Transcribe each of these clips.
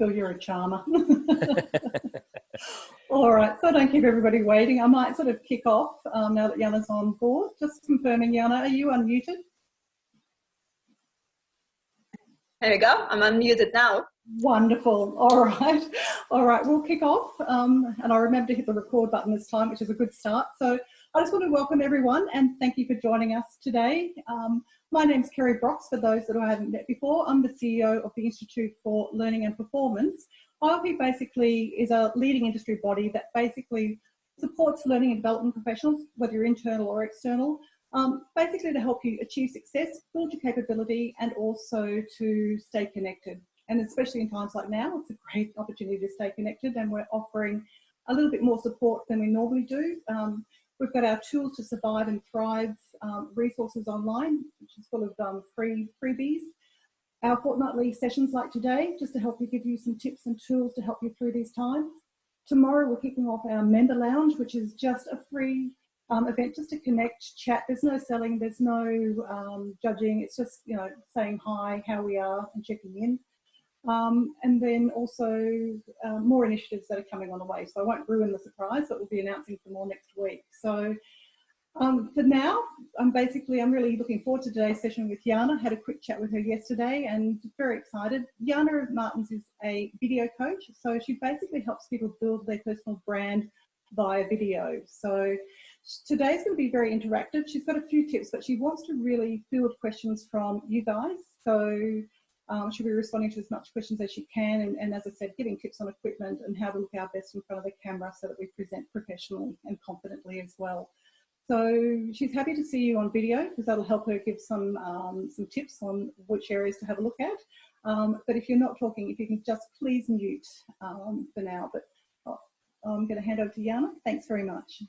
Phil, you're a charmer. All right, so I don't keep everybody waiting. I might sort of kick off now that Yana's on board. Just confirming, Yana, are you unmuted? There we go. I'm unmuted now. Wonderful. All right. All right, we'll kick off. And I'll remember to hit the record button this time, which is a good start. So I just want to welcome everyone and thank you for joining us today. My name's Kerry Brox, for those that I haven't met before. I'm the CEO of the Institute for Learning and Performance. ILP basically is a leading industry body that basically supports learning and development professionals, whether you're internal or external, basically to help you achieve success, build your capability, and also to stay connected. And especially in times like now, it's a great opportunity to stay connected, and we're offering a little bit more support than we normally do. We've got our Tools to Survive and Thrive resources online, which is full of freebies. Our fortnightly sessions like today, just to help you, give you some tips and tools to help you through these times. Tomorrow we're kicking off our member lounge, which is just a free event just to connect, chat. There's no selling, there's no judging. It's just, you know, saying hi, how we are, and checking in. And then also more initiatives that are coming on the way. So I won't ruin the surprise, but we'll be announcing some more next week. So for now, I'm really looking forward to today's session with Yana. Had a quick chat with her yesterday and very excited. Yana Martens is a video coach. So she basically helps people build their personal brand via video. So today's going to be very interactive. She's got a few tips, but she wants to really field questions from you guys. So she'll be responding to as much questions as she can, and as I said, giving tips on equipment and how to look our best in front of the camera so that we present professionally and confidently as well. So she's happy to see you on video because that'll help her give some tips on which areas to have a look at. But if you're not talking, if you can just please mute for now. But I'm going to hand over to Yana. Thanks very much.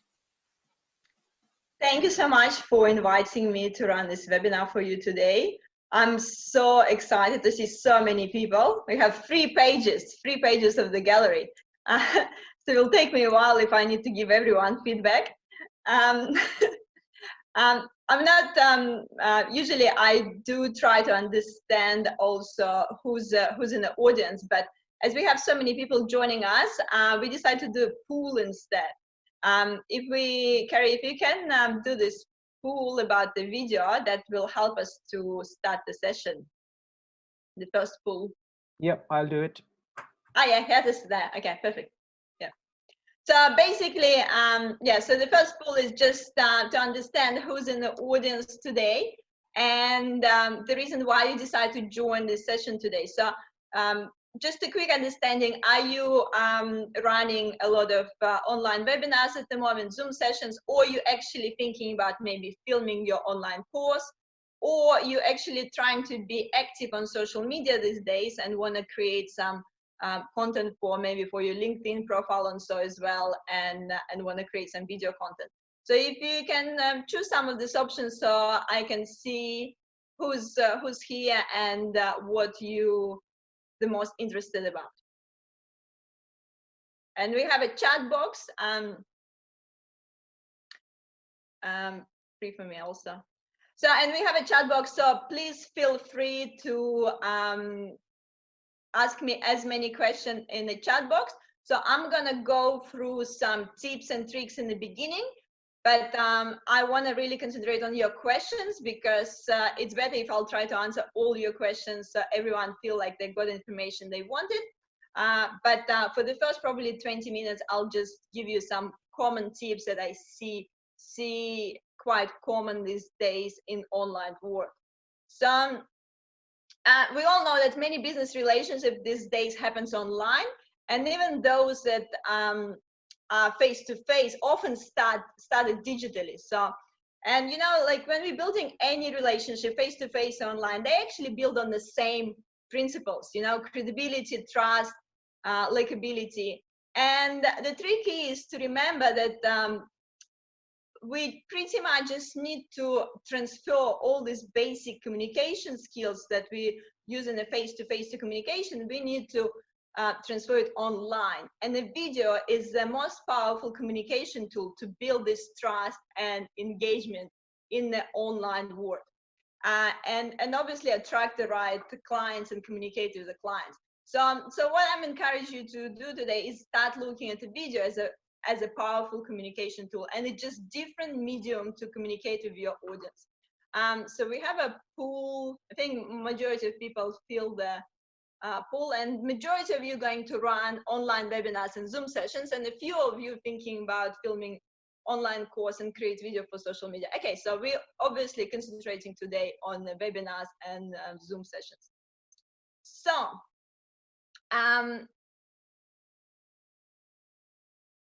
Thank you so much for inviting me to run this webinar for you today. I'm so excited to see so many people. We have 3 pages of the gallery. So it will take me a while if I need to give everyone feedback. I'm not, usually I do try to understand also who's in the audience, but as we have so many people joining us, we decided to do a poll instead. Kerry, if you can do this poll about the video, that will help us to start the session. The first poll. Yep, I'll do it. Oh yeah, here this is there. Okay, perfect. Yeah. So basically, yeah. So the first poll is just to understand who's in the audience today, and the reason why you decide to join this session today. So just a quick understanding: are you running a lot of online webinars at the moment, Zoom sessions, or you actually thinking about maybe filming your online course, or you actually trying to be active on social media these days and want to create some content for maybe for your LinkedIn profile and so as well, and want to create some video content. So if you can choose some of these options, so I can see who's here and what you the most interested about. And we have a chat box free for me also. So, and we have a chat box, so please feel free to ask me as many questions in the chat box. So I'm gonna go through some tips and tricks in the beginning, but I want to really concentrate on your questions because it's better if I'll try to answer all your questions so everyone feel like they got information they wanted. But for the first probably 20 minutes, I'll just give you some common tips that I see quite common these days in online work. So we all know that many business relationships these days happens online, and even those that are face-to-face often started digitally. So, and you know, like when we're building any relationship face-to-face online, they actually build on the same principles, you know, credibility, trust, likability. And the trick is to remember that we pretty much just need to transfer all these basic communication skills that we use in a face-to-face communication. We need to transfer it online, and the video is the most powerful communication tool to build this trust and engagement in the online world, and obviously attract the right clients and communicate with the clients. So what I'm encouraging you to do today is start looking at the video as a powerful communication tool, and it's just different medium to communicate with your audience. So we have a pool. I think majority of people fill the pool, and majority of you going to run online webinars and Zoom sessions, and a few of you thinking about filming online course and create video for social media. Okay, so we're obviously concentrating today on the webinars and Zoom sessions. So,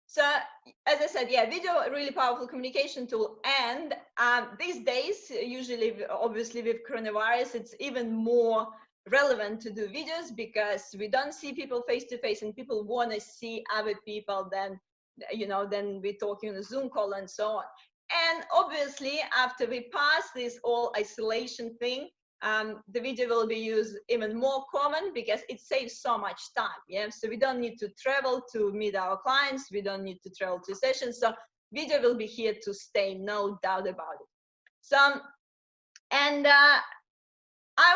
so as I said, yeah, video, a really powerful communication tool. And these days, usually, obviously with coronavirus, it's even more relevant to do videos because we don't see people face to face, and people want to see other people than, you know, than we're talking on a Zoom call and so on. And obviously, after we pass this whole isolation thing, the video will be used even more common because it saves so much time. Yeah, so we don't need to travel to meet our clients. We don't need to travel to sessions. So video will be here to stay, no doubt about it. So, and I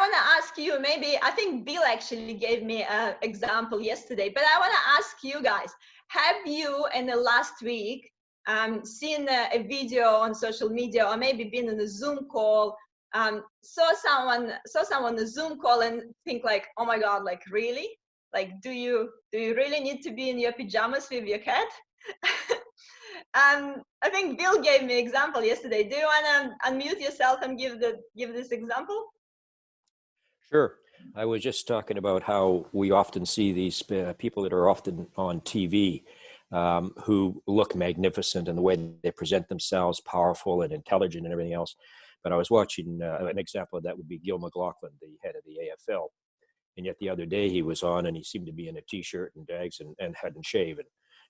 want to ask you, maybe, I think Bill actually gave me an example yesterday, but I want to ask you guys, have you in the last week seen a video on social media, or maybe been in a Zoom call, saw someone on a Zoom call and think like, oh my God, like really? Like, do you really need to be in your pajamas with your cat? I think Bill gave me an example yesterday. Do you want to unmute yourself and give this example? Sure. I was just talking about how we often see these people that are often on TV who look magnificent in the way they present themselves, powerful and intelligent and everything else. But I was watching an example of that would be Gil McLaughlin, the head of the AFL. And yet the other day he was on and he seemed to be in a T-shirt and dags and hadn't shaven.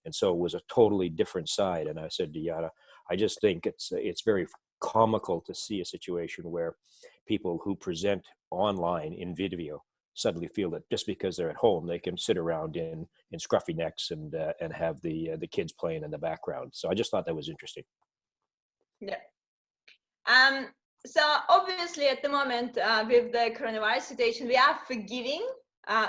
And so it was a totally different side. And I said to Yana, I just think it's very comical to see a situation where people who present online in video suddenly feel that just because they're at home, they can sit around in scruffy necks and have the kids playing in the background. So I just thought that was interesting. Yeah. So obviously at the moment with the coronavirus situation, we are forgiving.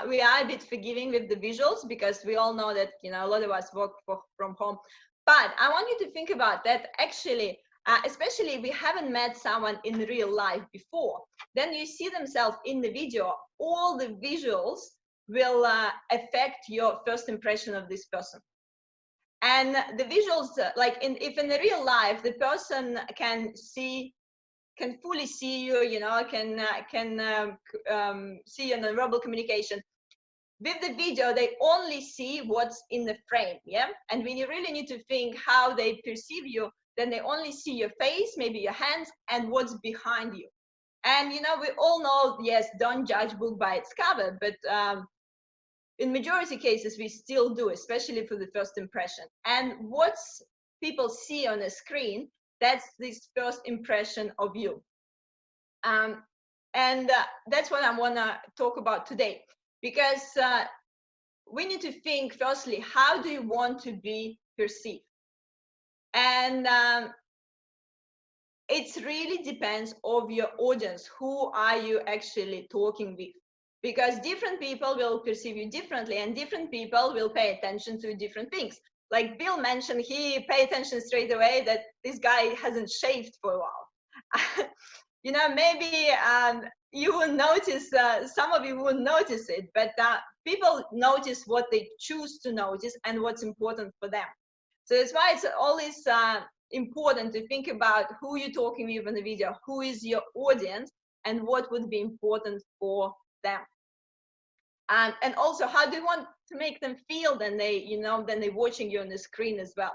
We are a bit forgiving with the visuals because we all know that, you know, a lot of us work from home. But I want you to think about that actually, especially if we haven't met someone in real life before, then you see themselves in the video, all the visuals will affect your first impression of this person. And the visuals, like if in the real life, the person can fully see you, you know, can see your nonverbal communication. With the video, they only see what's in the frame, yeah? And when you really need to think how they perceive you, then they only see your face, maybe your hands, and what's behind you. And, you know, we all know, yes, don't judge book by its cover, but in majority cases, we still do, especially for the first impression. And what people see on the screen, that's this first impression of you. And that's what I want to talk about today, because we need to think firstly, how do you want to be perceived? And it really depends on your audience. Who are you actually talking with? Because different people will perceive you differently, and different people will pay attention to different things. Like Bill mentioned, he paid attention straight away that this guy hasn't shaved for a while. You know, maybe you will notice, some of you won't notice it, but people notice what they choose to notice and what's important for them. So that's why it's always important to think about who you're talking with in the video, who is your audience, and what would be important for them. And also, how do you want to make them feel when they're watching you on the screen as well?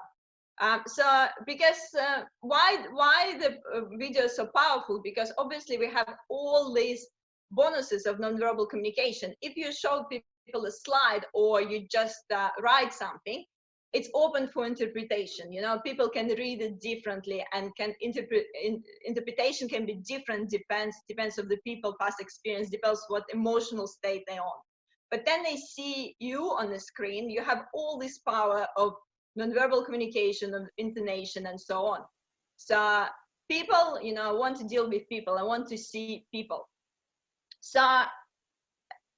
So because why the video is so powerful? Because obviously we have all these bonuses of nonverbal communication. If you show people a slide or you just write something, it's open for interpretation. You know, people can read it differently and can interpretation can be different, depends on the people, past experience, depends what emotional state they're on. But then they see you on the screen, you have all this power of nonverbal communication, of intonation, and so on. So people, you know, want to deal with people. I want to see people. So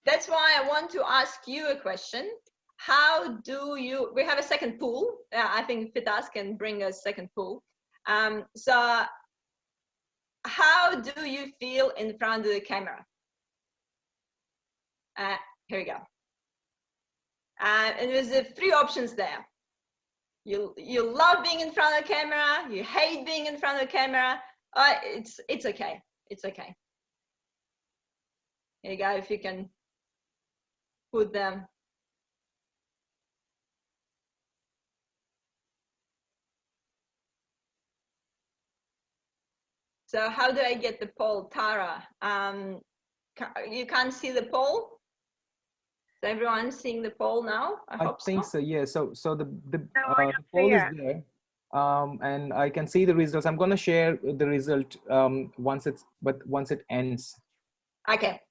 that's why I want to ask you a question. How do you, we have a second pool. I think Fitas can bring a second pool. So how do you feel in front of the camera? Here we go. And there's 3 options there. You love being in front of the camera, you hate being in front of the camera. It's okay. It's okay. Here you go, if you can put them. So how do I get the poll, Tara? You can't see the poll? Is everyone seeing the poll now? I think so. Yeah. So the poll is there, and I can see the results. I'm going to share the result once it ends. Okay.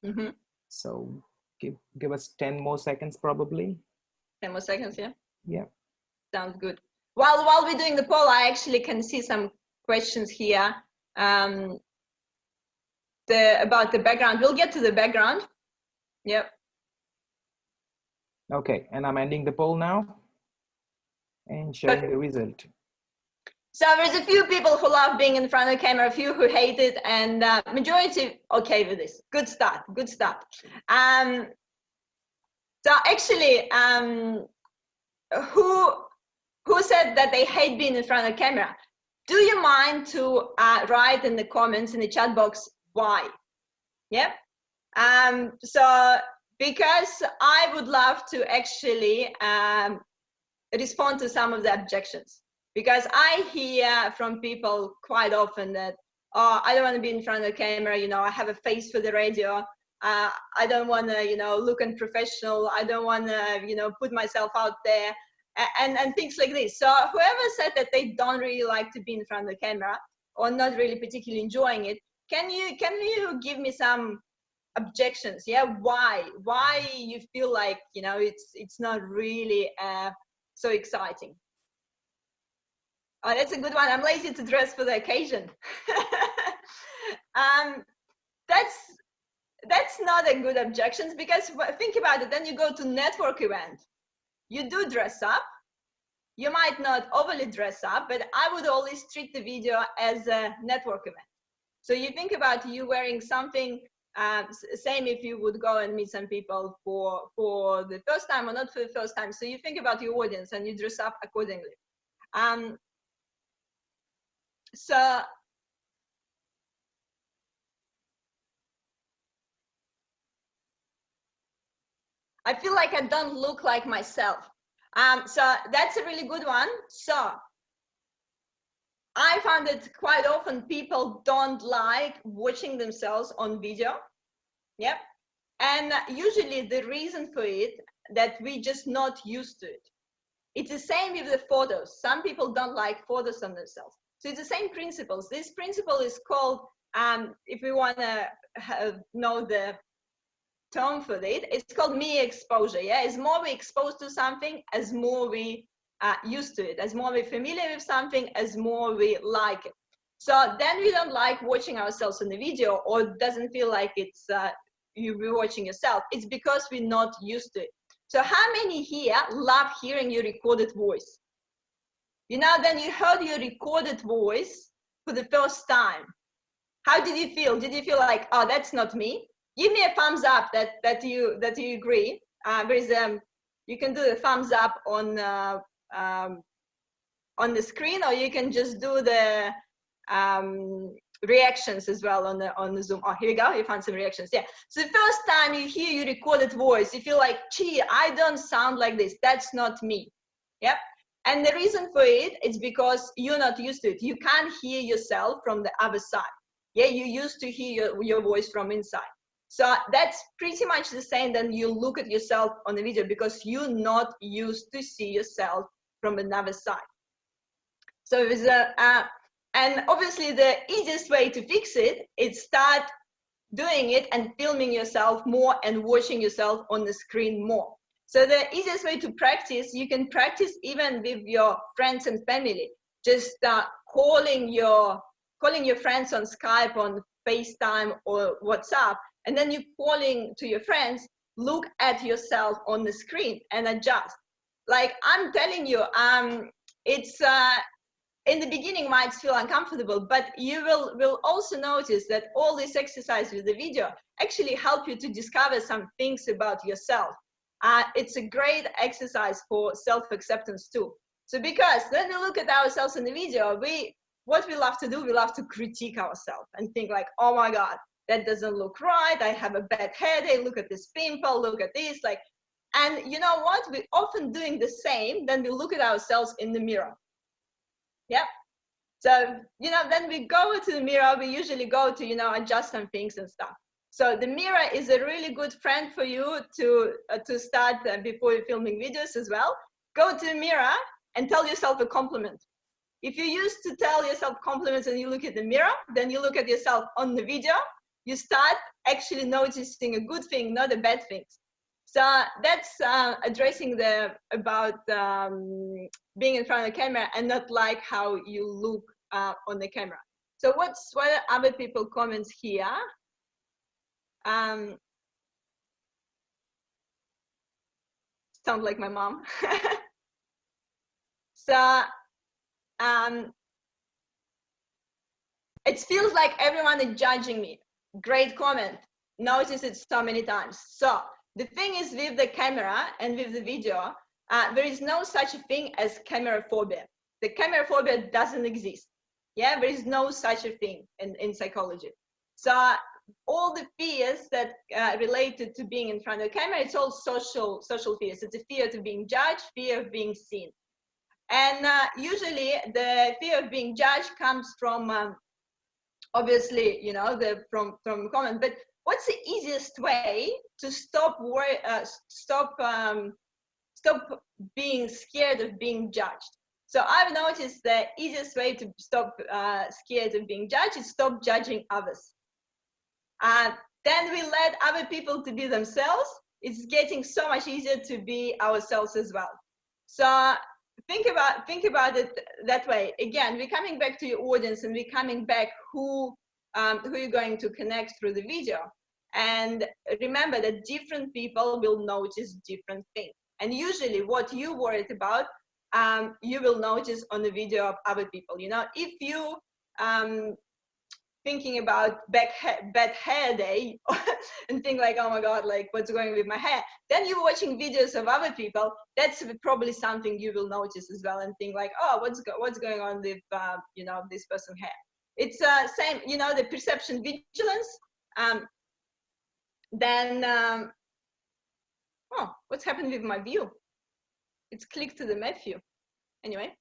Mm-hmm. So give us 10 more seconds, probably. 10 more seconds, yeah. Yeah. Sounds good. While we're doing the poll, I actually can see some questions here. About the background. We'll get to the background. Yep. Okay, and I'm ending the poll now and sharing the result. So there's a few people who love being in front of the camera, a few who hate it, and majority okay with this. Good start, good start. So actually, who said that they hate being in front of the camera? Do you mind to write in the comments in the chat box why? Yeah. So because I would love to actually respond to some of the objections, because I hear from people quite often that, oh, I don't want to be in front of the camera, you know, I have a face for the radio, I don't want to, you know, look unprofessional, I don't want to, you know, put myself out there, and things like this. So whoever said that they don't really like to be in front of the camera or not really particularly enjoying it, can you give me some objections? Yeah, why you feel like, you know, it's not really so exciting? Oh, that's a good one. I'm lazy to dress for the occasion. That's not a good objections, because think about it, then you go to network event, you do dress up, you might not overly dress up, but I would always treat the video as a network event. So you think about you wearing something, same if you would go and meet some people for the first time or not for the first time. So you think about your audience and you dress up accordingly. So I feel like I don't look like myself. So that's a really good one. So I found that quite often people don't like watching themselves on video. Yep. And usually the reason for it, that we're just not used to it. It's the same with the photos. Some people don't like photos on themselves. So it's the same principles. This principle is called, if we want to know the term for it, it's called me exposure. Yeah, as more we exposed to something, as more we used to it, as more we're familiar with something, as more we like it. So then we don't like watching ourselves in the video, or doesn't feel like it's you be watching yourself. It's because we're not used to it. So how many here love hearing your recorded voice? You know, then you heard your recorded voice for the first time. How did you feel? Did you feel like, oh, that's not me? Give me a thumbs up that you agree. You can do the thumbs up on the screen, or you can just do the reactions as well on the Zoom. Oh, here we go. You found some reactions. Yeah. So the first time you hear your recorded voice, you feel like, gee, I don't sound like this. That's not me. Yep. And the reason for it is because you're not used to it. You can't hear yourself from the other side. Yeah, you used to hear your voice from inside. So that's pretty much the same. Then you look at yourself on the video, because you're not used to see yourself from another side. So there's and obviously the easiest way to fix it is start doing it and filming yourself more and watching yourself on the screen more. So the easiest way to practice, you can practice even with your friends and family. Just calling your friends on Skype, on FaceTime or WhatsApp, and then you're calling to your friends, look at yourself on the screen and adjust. Like I'm telling you, it's in the beginning might feel uncomfortable, but you will also notice that all this exercise with the video actually help you to discover some things about yourself. It's a great exercise for self-acceptance too. So because when we look at ourselves in the video, what we love to do, we love to critique ourselves and think like, oh my God, that doesn't look right. I have a bad headache. Look at this pimple. Look at this. Like, and you know what? We're often doing the same. Then we look at ourselves in the mirror. Yeah. So, you know, then we go to the mirror. We usually go to, you know, adjust some things and stuff. So the mirror is a really good friend for you to start before you're filming videos as well. Go to the mirror and tell yourself a compliment. If you used to tell yourself compliments and you look at the mirror, then you look at yourself on the video, you start actually noticing a good thing, not a bad thing. So that's addressing about being in front of the camera and not like how you look on the camera. So what are other people comments here? Sound like my mom. So it feels like everyone is judging me. Great comment. Notice it so many times. So the thing is with the camera and with the video, there is no such a thing as camera phobia. The camera phobia doesn't exist. Yeah, there is no such a thing in psychology. So all the fears that related to being in front of the camera, it's all social fears. It's a fear of being judged, fear of being seen. And usually the fear of being judged comes from, obviously, you know, from comment, but what's the easiest way to stop being scared of being judged? So I've noticed the easiest way to stop scared of being judged is stop judging others. Then we let other people to be themselves. It's getting so much easier to be ourselves as well. So think about it that way. Again, we're coming back to your audience and we're coming back who you're going to connect through the video. And remember that different people will notice different things. And usually what you worried about, you will notice on the video of other people. You know, if you thinking about bad hair day and think like, oh my God, like what's going with my hair? Then you're watching videos of other people. That's probably something you will notice as well and think like, oh, what's going on with, you know, this person's hair? It's same, you know, the perception vigilance. Oh, what's happened with my view? It's clicked to the map view. Anyway,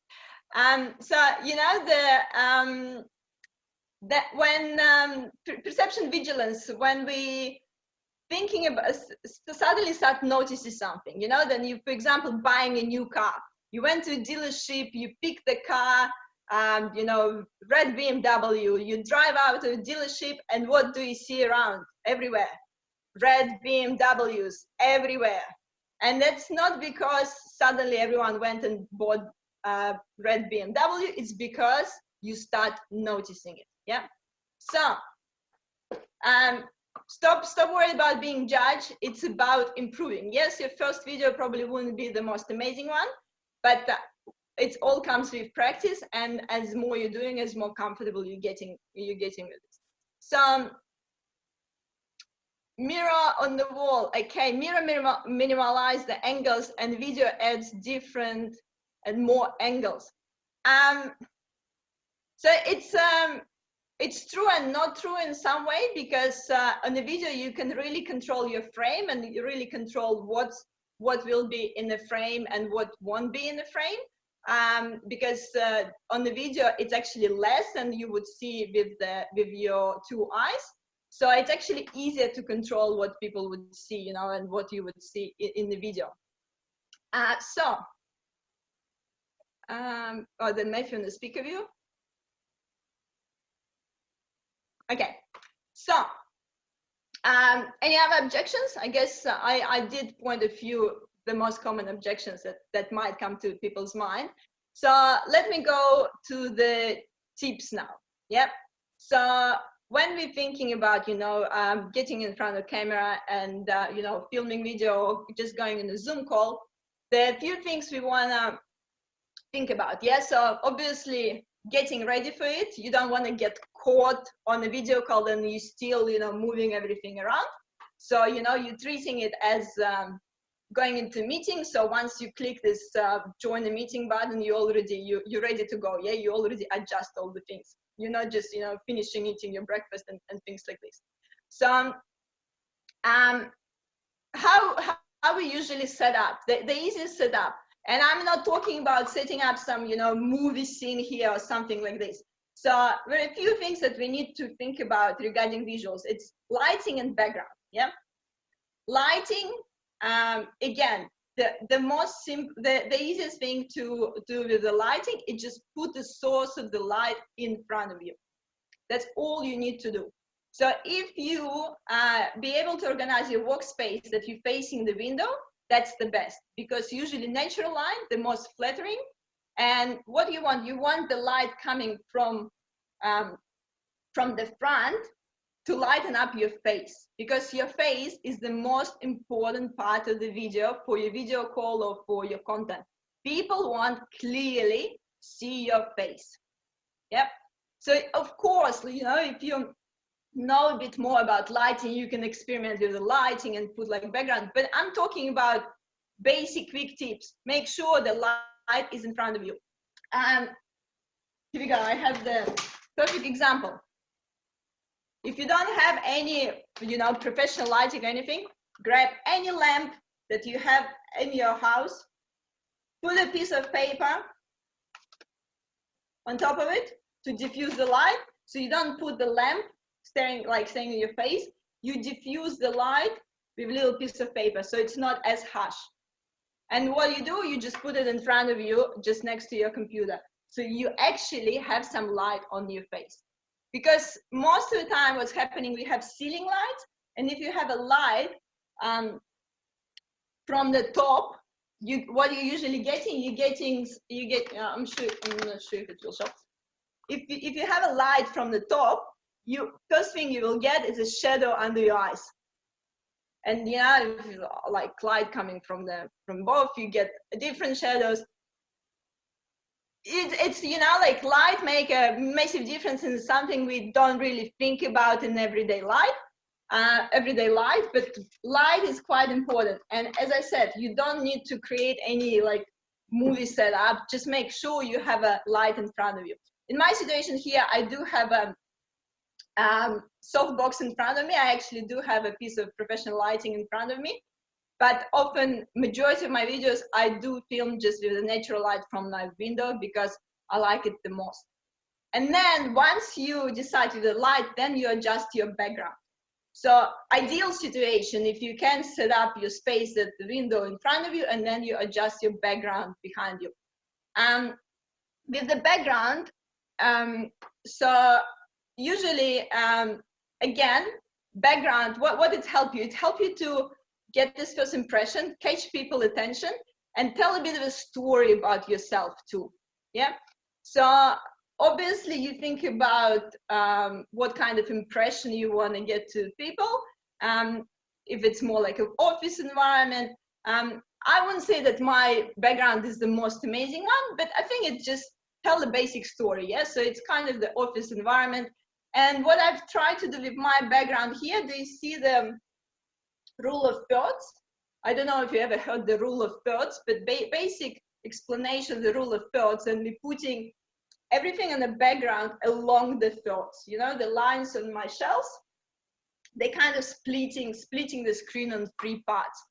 so, you know, that when perception vigilance, when we thinking about suddenly start noticing something, you know, then you, for example, buying a new car, you went to a dealership, you picked the car, you know, red BMW, you drive out to a dealership, and what do you see around? Everywhere, red BMWs everywhere. And that's not because suddenly everyone went and bought red BMW, it's because you start noticing it. Yeah. So stop worrying about being judged. It's about improving. Yes, your first video probably wouldn't be the most amazing one, but it all comes with practice. And as more you're doing, as more comfortable you're getting with it. So mirror on the wall. Okay, mirror minimize the angles, and video adds different and more angles. So it's true and not true in some way, because on the video you can really control your frame, and you really control what will be in the frame and what won't be in the frame, because on the video it's actually less than you would see with your two eyes. So it's actually easier to control what people would see, you know, and what you would see in the video. Oh, then Matthew on the speaker view. Okay, so any other objections? I guess I did point a few, the most common objections that might come to people's mind. So let me go to the tips now. Yep. So when we're thinking about, getting in front of camera and, filming video or just going in a Zoom call, there are a few things we want to think about. Yeah, so obviously getting ready for it. You don't want to get caught on a video call and you still, moving everything around. So, you're treating it as going into meeting. So once you click this join the meeting button, you're ready to go. Yeah, you already adjust all the things. You're not just, finishing eating your breakfast and things like this. So how we usually set up, the easiest setup, and I'm not talking about setting up some, movie scene here or something like this. So there are a few things that we need to think about regarding visuals. It's lighting and background. Yeah, lighting. Again, the easiest thing to do with the lighting is just put the source of the light in front of you. That's all you need to do. So if you be able to organize your workspace that you're facing the window, that's the best, because usually natural light, the most flattering. And what you want the light coming from the front to lighten up your face, because your face is the most important part of the video for your video call or for your content. People want clearly see your face. Yep. So of course, if you know a bit more about lighting, you can experiment with the lighting and put like background, but I'm talking about basic quick tips. Make sure the light is in front of you. And here we go. I have the perfect example. If you don't have any, professional lighting or anything, grab any lamp that you have in your house, put a piece of paper on top of it to diffuse the light. So you don't put the lamp staying in your face. You diffuse the light with a little piece of paper, so it's not as harsh. And what you do, you just put it in front of you, just next to your computer. So you actually have some light on your face. Because most of the time what's happening, we have ceiling lights, and if you have a light from the top, what you're usually getting, I'm not sure if it will show. If you have a light from the top, first thing you will get is a shadow under your eyes. And if you like light coming from both, you get different shadows. It's like light make a massive difference in something we don't really think about in everyday life, but light is quite important. And as I said, you don't need to create any like movie setup. Just make sure you have a light in front of you. In my situation here, I do have a softbox in front of me. I actually do have a piece of professional lighting in front of me. But often, majority of my videos, I do film just with the natural light from my window because I like it the most. And then once you decide with the light, then you adjust your background. So ideal situation, if you can set up your space at the window in front of you, and then you adjust your background behind you. With the background, so usually, again, background, what it help you? It help you to get this first impression, catch people's attention, and tell a bit of a story about yourself too. Yeah. So obviously you think about what kind of impression you want to get to people. If it's more like an office environment, I wouldn't say that my background is the most amazing one, but I think it just tell the basic story. Yeah. So it's kind of the office environment. And what I've tried to do with my background here, do you see the rule of thirds? I don't know if you ever heard the rule of thirds, but basic explanation of the rule of thirds, and we're putting everything in the background along the thirds. The lines on my shells, they kind of splitting the screen on 3 parts.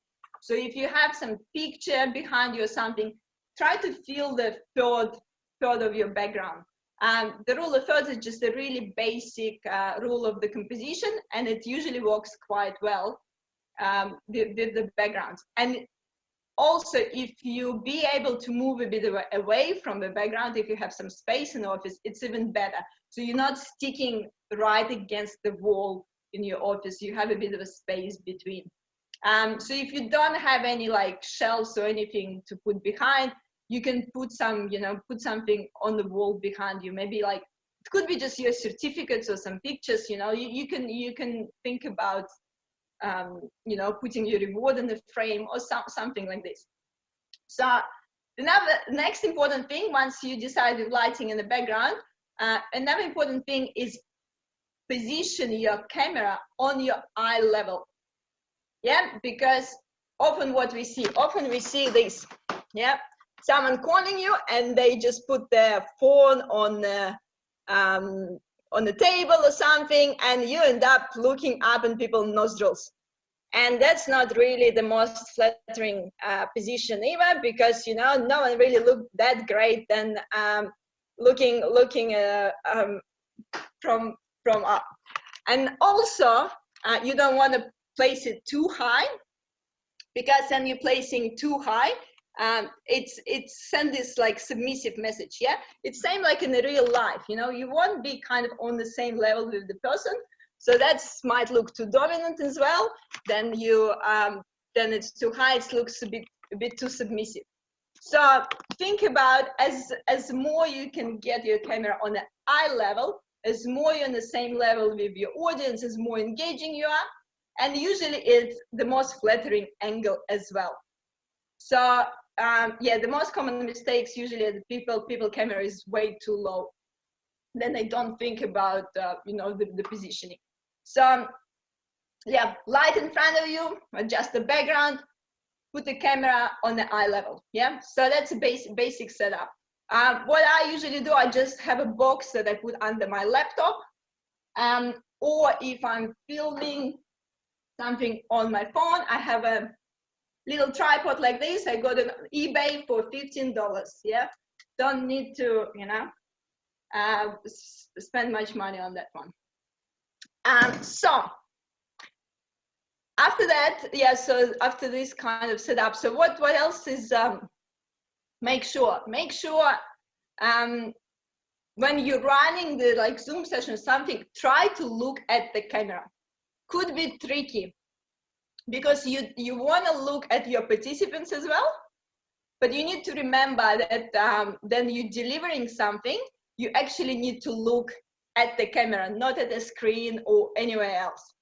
So if you have some picture behind you or something, try to feel the third of your background. The rule of thirds is just a really basic rule of the composition, and it usually works quite well with the backgrounds. And also, if you be able to move a bit away from the background, if you have some space in the office, it's even better. So you're not sticking right against the wall in your office. You have a bit of a space between. So if you don't have any like shelves or anything to put behind, you can put put something on the wall behind you, maybe like it could be just your certificates or some pictures. You know, you can think about you know, putting your reward in the frame or something like this. So next important thing, once you decide with lighting in the background, another important thing is position your camera on your eye level. Yeah, because often we see this, yeah, someone calling you and they just put their phone on the table or something, and you end up looking up in people's nostrils. And that's not really the most flattering position either, because, you know, no one really looked that great than looking from up. And also, you don't want to place it too high, because then you're placing too high, it's send this like submissive message. Yeah, it's same like in the real life. You know, you won't be kind of on the same level with the person, so that might look too dominant as well. Then you then it's too high, it looks a bit too submissive. So think about as more you can get your camera on the eye level, as more you're on the same level with your audience, as more engaging you are, and usually it's the most flattering angle as well. So yeah, the most common mistakes usually are the people camera is way too low. Then they don't think about you know, the positioning. So yeah, light in front of you, adjust the background, put the camera on the eye level. Yeah, so that's a basic setup. What I usually do, I just have a box that I put under my laptop, or if I'm filming something on my phone, I have a little tripod like this. I got on eBay for $15. Yeah, don't need to, you know, spend much money on that one. So after that, yeah, so after this kind of setup, so what else is, make sure when you're running the like Zoom session or something, try to look at the camera. Could be tricky, because you want to look at your participants as well, but you need to remember that then you're delivering something, you actually need to look at the camera, not at the screen or anywhere else.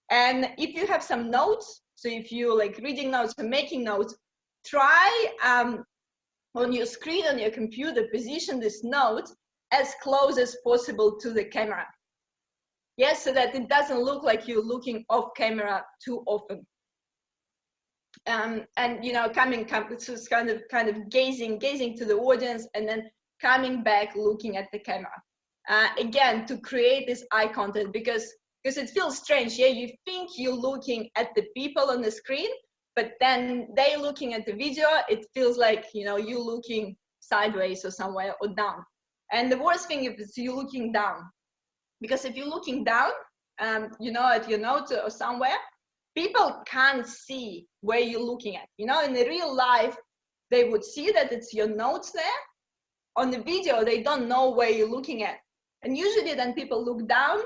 And if you have some notes, so if you're like reading notes or making notes, try on your screen, on your computer, position this note as close as possible to the camera. Yes, so that it doesn't look like you're looking off camera too often. And you know, so it's kind of gazing to the audience, and then coming back, looking at the camera. Again, to create this eye contact, because it feels strange. Yeah, you think you're looking at the people on the screen, but then they're looking at the video. It feels like, you know, you're looking sideways or somewhere or down. And the worst thing is you're looking down, because if you're looking down, you know, at your notes or somewhere, people can't see where you're looking at. You know, in the real life, they would see that it's your notes there. On the video, they don't know where you're looking at. And usually then people look down,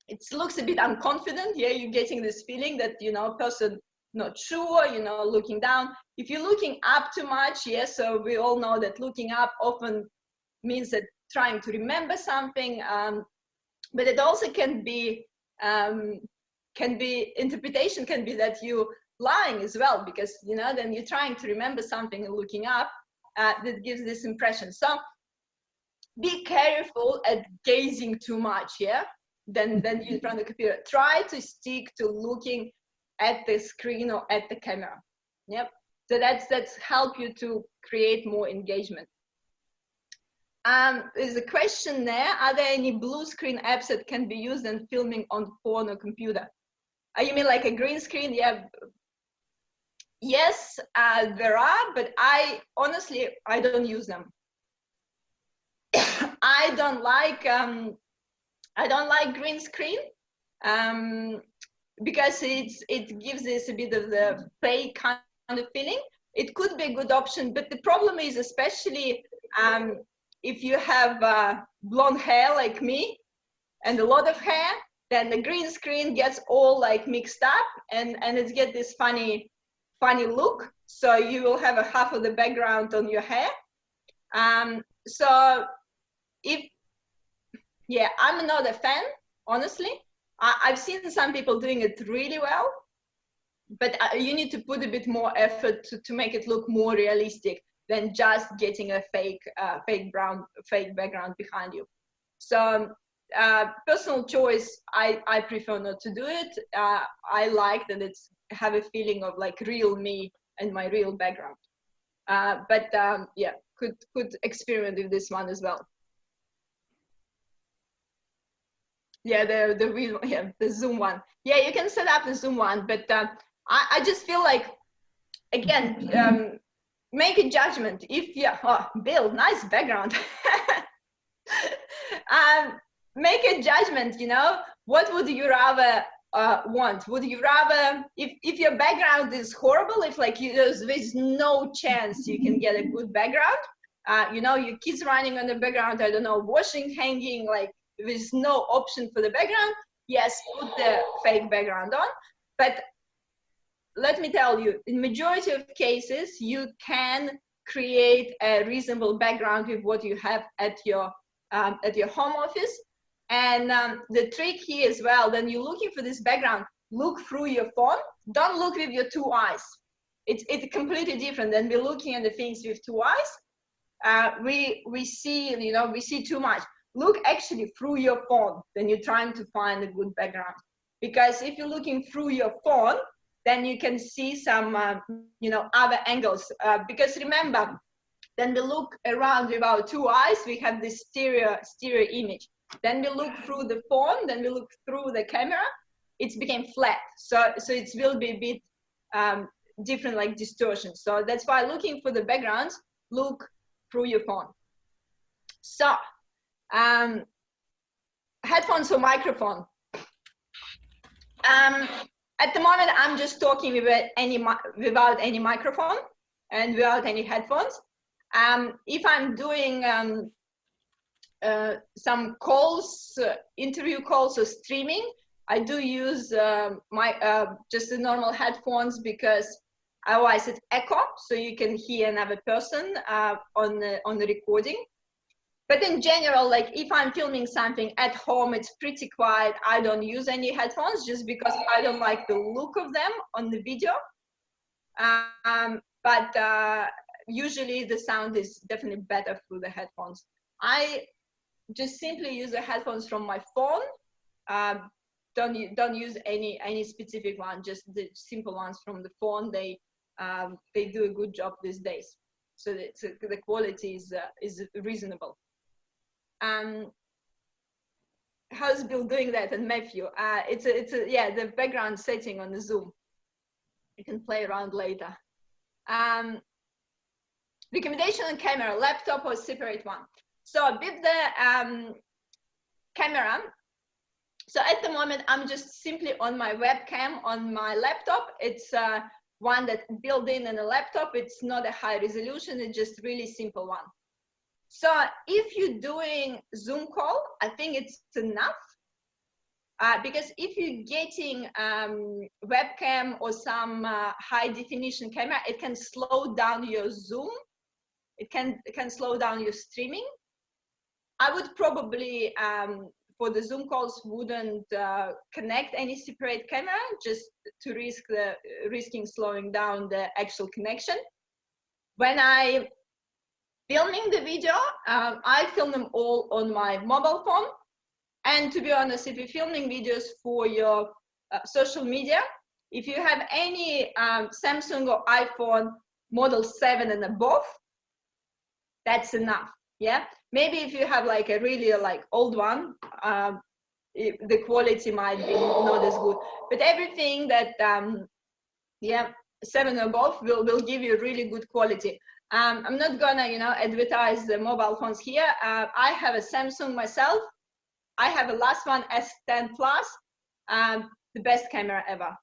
it looks a bit unconfident. Yeah, you're getting this feeling that, you know, person not sure, you know, looking down. If you're looking up too much, yes, so we all know that looking up often means that trying to remember something, but it also can be interpretation can be that you're lying as well, because, you know, then you're trying to remember something and looking up, that gives this impression. So be careful at gazing too much, yeah, then you in front of the computer. Try to stick to looking at the screen or at the camera. Yep, so that's help you to create more engagement. There's a question there. Are there any blue screen apps that can be used in filming on phone or computer? You mean like a green screen? Yeah. Yes, there are, but I honestly don't use them. I don't like green screen, because it gives this a bit of the fake kind of feeling. It could be a good option, but the problem is, especially if you have blonde hair like me and a lot of hair, then the green screen gets all like mixed up, and it gets this funny look. So you will have a half of the background on your hair. So if yeah, I'm not a fan, honestly. I've seen some people doing it really well, but you need to put a bit more effort to make it look more realistic than just getting a fake background behind you. So personal choice, I prefer not to do it. I like that it's have a feeling of like real me and my real background. But yeah, could experiment with this one as well. Yeah, the Zoom one. Yeah, you can set up the Zoom one, but I just feel like, again, make a judgment. If Bill, nice background. Make a judgment, you know, what would you rather want? Would you rather, if your background is horrible, if like there's no chance you can get a good background, you know, your kids running on the background, I don't know, washing, hanging, like there's no option for the background, yes, put the fake background on. But let me tell you, in majority of cases, you can create a reasonable background with what you have at your home office. And the trick here as well, when you're looking for this background, look through your phone. Don't look with your two eyes. It's completely different than we're looking at the things with two eyes. We see too much. Look actually through your phone when you're trying to find a good background. Because if you're looking through your phone, then you can see some other angles. Because remember, then we look around with our two eyes, we have this stereo image. Then we look through the phone, then we look through the camera, it's became flat. So it will be a bit different, like distortion. So that's why looking for the backgrounds, look through your phone. So headphones or microphone. At the moment, I'm just talking without any microphone and without any headphones. If I'm doing some calls, interview calls or streaming, I do use just the normal headphones, because otherwise it echo, so you can hear another person on the recording. But in general, like if I'm filming something at home, it's pretty quiet. I don't use any headphones just because I don't like the look of them on the video. But usually the sound is definitely better through the headphones. I just simply use the headphones from my phone. Don't use any specific one, just the simple ones from the phone. They do a good job these days, so the quality is reasonable. How's Bill doing that? And Matthew, it's the background setting on the Zoom. You can play around later. Recommendation on camera, laptop or separate one. So with the camera, so at the moment I'm just simply on my webcam on my laptop. It's one that built in a laptop. It's not a high resolution, it's just really simple one. So if you're doing Zoom call, I think it's enough. Because if you're getting webcam or some high definition camera, it can slow down your Zoom. It can slow down your streaming. I would probably, for the Zoom calls, wouldn't connect any separate camera, just to risking slowing down the actual connection. When I filming the video, I film them all on my mobile phone. And to be honest, if you're filming videos for your social media, if you have any Samsung or iPhone model 7 and above, that's enough. Yeah, maybe if you have like a really like old one, the quality might be not as good. But everything that 7 and above will give you really good quality. I'm not gonna advertise the mobile phones here. I have a Samsung myself. I have a last one, S10 Plus, the best camera ever,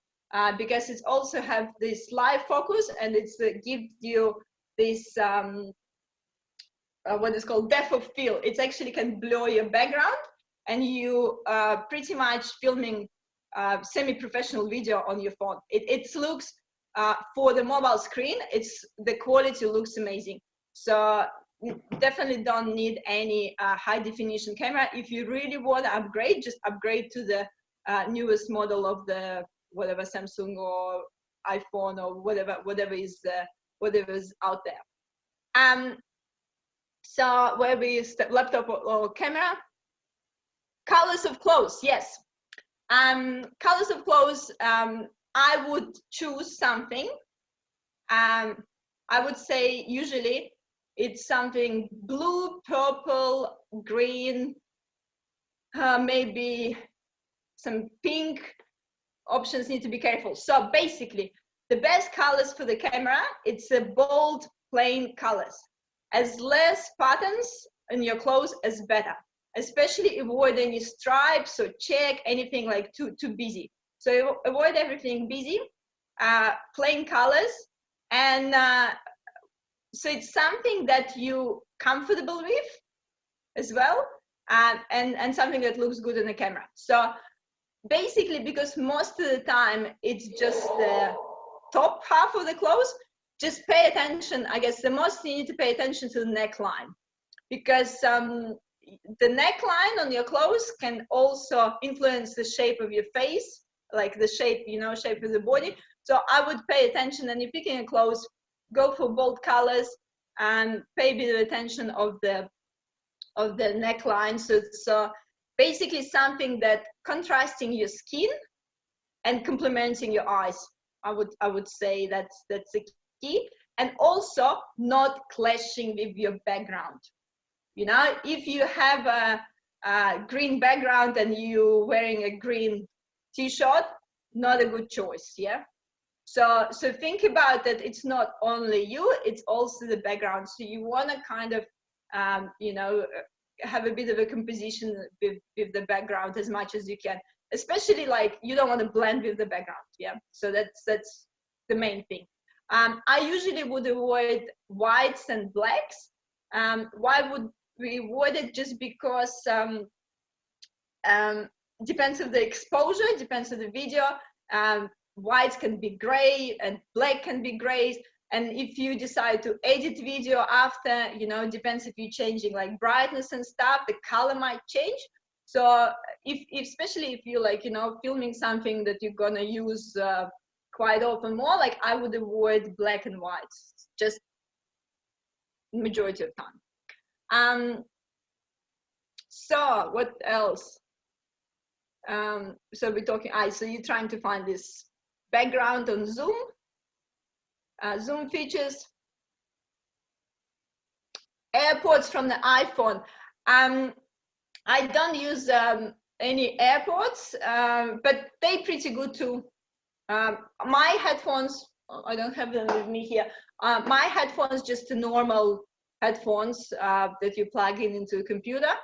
because it also have this live focus, and it's gives you this what is called depth of field. It actually can blur your background, and you pretty much filming semi-professional video on your phone. It looks for the mobile screen, the quality looks amazing. So definitely don't need any high definition camera. If you really want to upgrade, just upgrade to the newest model of the whatever Samsung or iPhone or whatever is out there. So where we laptop or camera, colors of clothes. Yes, colors of clothes. I would choose something. I would say usually it's something blue, purple, green, maybe some pink. Options need to be careful. So basically, the best colors for the camera, it's a bold, plain colors. As less patterns in your clothes, as better. Especially avoid any stripes or check, anything like too busy. So avoid everything busy, plain colors, and so it's something that you comfortable with as well, and something that looks good in the camera. So basically, because most of the time it's just the top half of the clothes, just pay attention. I guess the most you need to pay attention to the neckline, because the neckline on your clothes can also influence the shape of your face, like the shape, shape of the body. So I would pay attention, and if you're picking a clothes, go for bold colors and pay a bit of attention of the neckline. So it's basically something that contrasting your skin and complementing your eyes. I would say that's the key, and also not clashing with your background. If you have a green background and you're wearing a green t-shirt, not a good choice. Yeah. So think about that. It's not only you, it's also the background. So you want to kind of, have a bit of a composition with the background as much as you can, especially like you don't want to blend with the background. Yeah. So that's the main thing. I usually would avoid whites and blacks. Why would we avoid it? Just because depends on the exposure, depends on the video. White can be gray and black can be gray. And if you decide to edit video after, depends if you're changing like brightness and stuff, the color might change. So especially if you're like, filming something that you're gonna use quite often more, like I would avoid black and whites, just majority of time. So what else? So we're talking, so you're trying to find this background on Zoom. Zoom features, AirPods from the iPhone. I don't use any AirPods, but they're pretty good too. My headphones, I don't have them with me here. My headphones, just the normal headphones that you plug into a computer.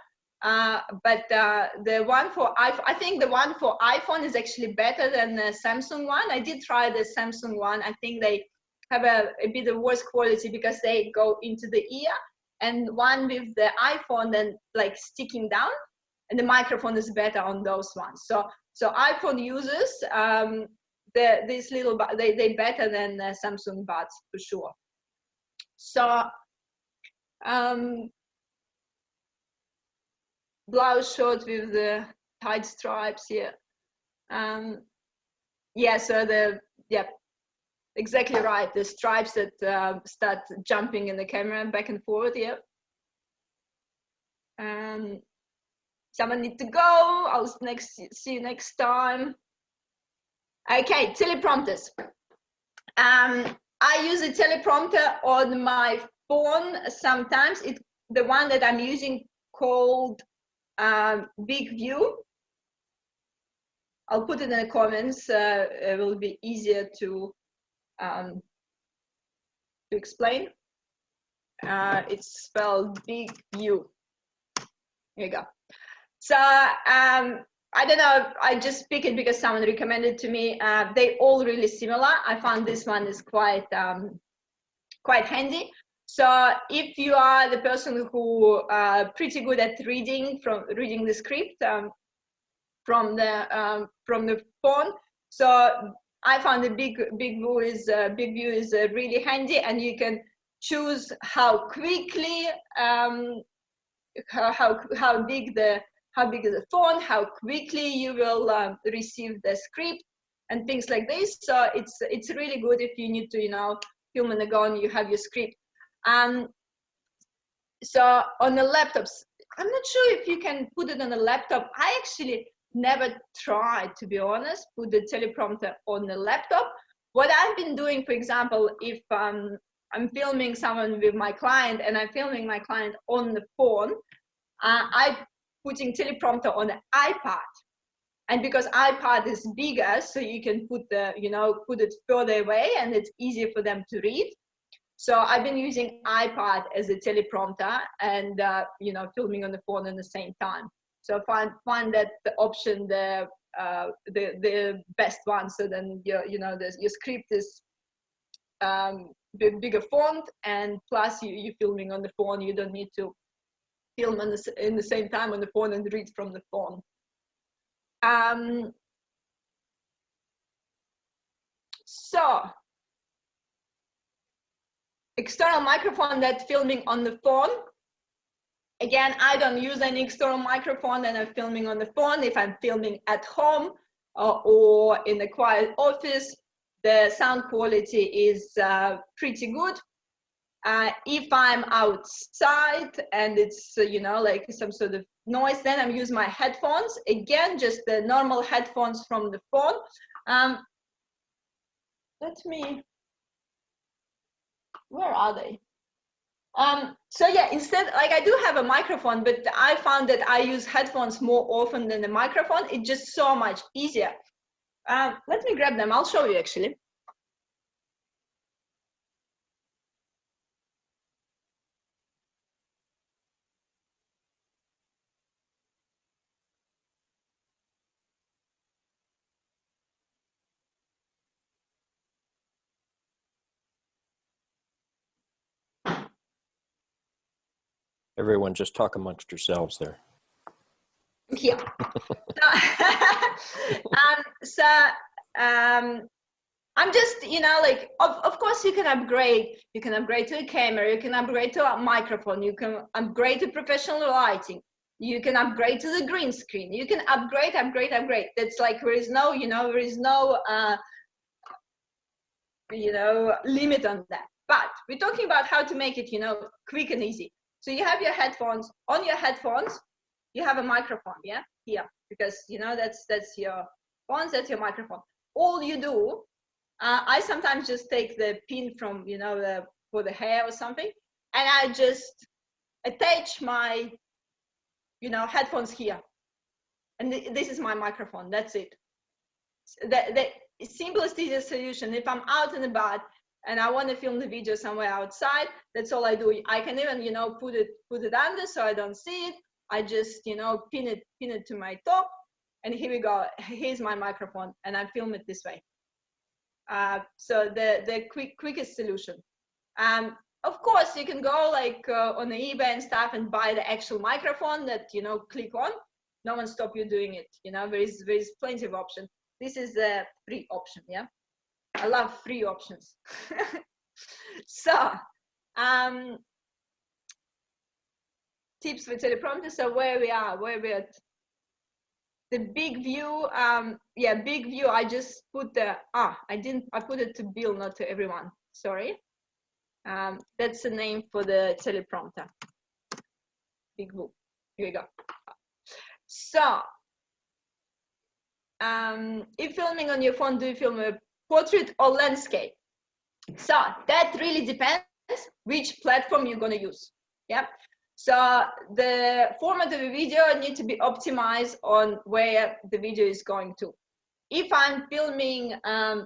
But the one for iPhone, I think the one for iPhone is actually better than the Samsung one. I did try the Samsung one. I think they have a bit of worse quality because they go into the ear, and one with the iPhone then like sticking down, and the microphone is better on those ones. So iPhone users, these little, they better than Samsung buds for sure. So blouse short with the tight stripes here. Yeah, so exactly right. The stripes that start jumping in the camera back and forth. Yeah. Someone need to go. I'll see you next time. Okay, teleprompters. I use a teleprompter on my phone sometimes. It's the one that I'm using called Big View. I'll put it in the comments. It will be easier to explain. It's spelled Big View. Here you go. So I don't know, I just pick it because someone recommended to me. They all really similar. I found this one is quite handy. So if you are the person who pretty good at reading the script from the phone, so I found the big view is really handy, and you can choose how quickly, how big is the font, how quickly you will receive the script, and things like this. So it's really good if you need to, you know, film on the go and you have your script. So on the laptops, I'm not sure if you can put it on a laptop. I actually never tried, to be honest, put the teleprompter on the laptop. What I've been doing, for example, if I'm filming someone with my client and I'm filming my client on the phone, I'm putting teleprompter on the iPad. And because iPad is bigger, so you can put put it further away and it's easier for them to read. So I've been using iPad as a teleprompter and, filming on the phone at the same time. So find that the option, the best one. So then your script is bigger font, and plus you're filming on the phone. You don't need to film in the same time on the phone and read from the phone. So external microphone that's filming on the phone. Again, I don't use any external microphone and I'm filming on the phone. If I'm filming at home or in a quiet office, the sound quality is pretty good. If I'm outside and it's, like some sort of noise, then I'm using my headphones. Again, just the normal headphones from the phone. Where are they? So yeah, instead, like I do have a microphone, but I found that I use headphones more often than the microphone. It's just so much easier. Let me grab them. I'll show you actually. Everyone just talk amongst yourselves there. Yeah. I'm just, of course you can upgrade. You can upgrade to a camera. You can upgrade to a microphone. You can upgrade to professional lighting. You can upgrade to the green screen. You can upgrade. That's like, there is no, limit on that. But we're talking about how to make it, quick and easy. So you have your headphones. On your headphones, you have a microphone, yeah, here, because that's your phones, that's your microphone. All you do, I sometimes just take the pin from for the hair or something, and I just attach my headphones here, and this is my microphone. That's it. The simplest, easiest solution. If I'm out and about and I want to film the video somewhere outside, that's all I do. I can even put it under so I don't see it. I just pin it to my top, and here we go. Here's my microphone, and I film it this way. So the quickest solution. Of course, you can go like on the eBay and stuff and buy the actual microphone that click on. No one stop you doing it. There is plenty of options. This is the free option. Yeah, I love free options. So tips for teleprompter. So where we're at the big view. Big view. I just put the I put it to Bill, not to everyone. Sorry. That's the name for the teleprompter. Big view. Here we go. So if filming on your phone, do you film a portrait or landscape? So that really depends which platform you're going to use. Yeah. So the format of a video needs to be optimized on where the video is going to. If I'm filming,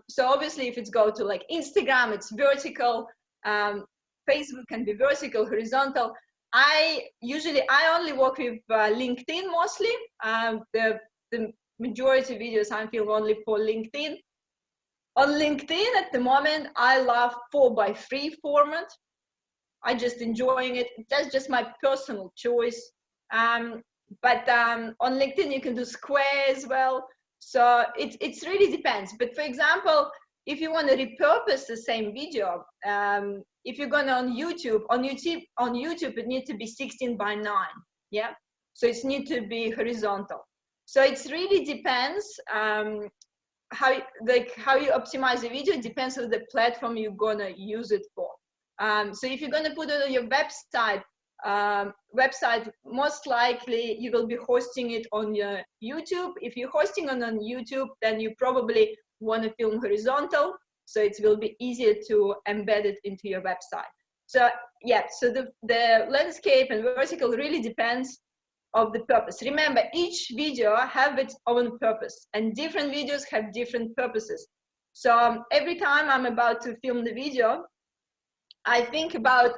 so obviously if it's go to like Instagram, it's vertical. Facebook can be vertical, horizontal. I only work with LinkedIn mostly. The majority of videos I film only for LinkedIn. On LinkedIn at the moment, I love 4:3 format. I just enjoying it. That's just my personal choice. But on LinkedIn, you can do square as well. So it really depends. But for example, if you want to repurpose the same video, if you're going on YouTube, it needs to be 16 by 9. Yeah. So it needs to be horizontal. So it really depends how you optimize the video. It depends on the platform you're going to use it for. So if you're going to put it on your website, most likely you will be hosting it on your YouTube. If you're hosting it on YouTube, then you probably want to film horizontal, so it will be easier to embed it into your website. So yeah, so the landscape and vertical really depends of the purpose. Remember, each video have its own purpose, and different videos have different purposes. So every time I'm about to film the video, I think about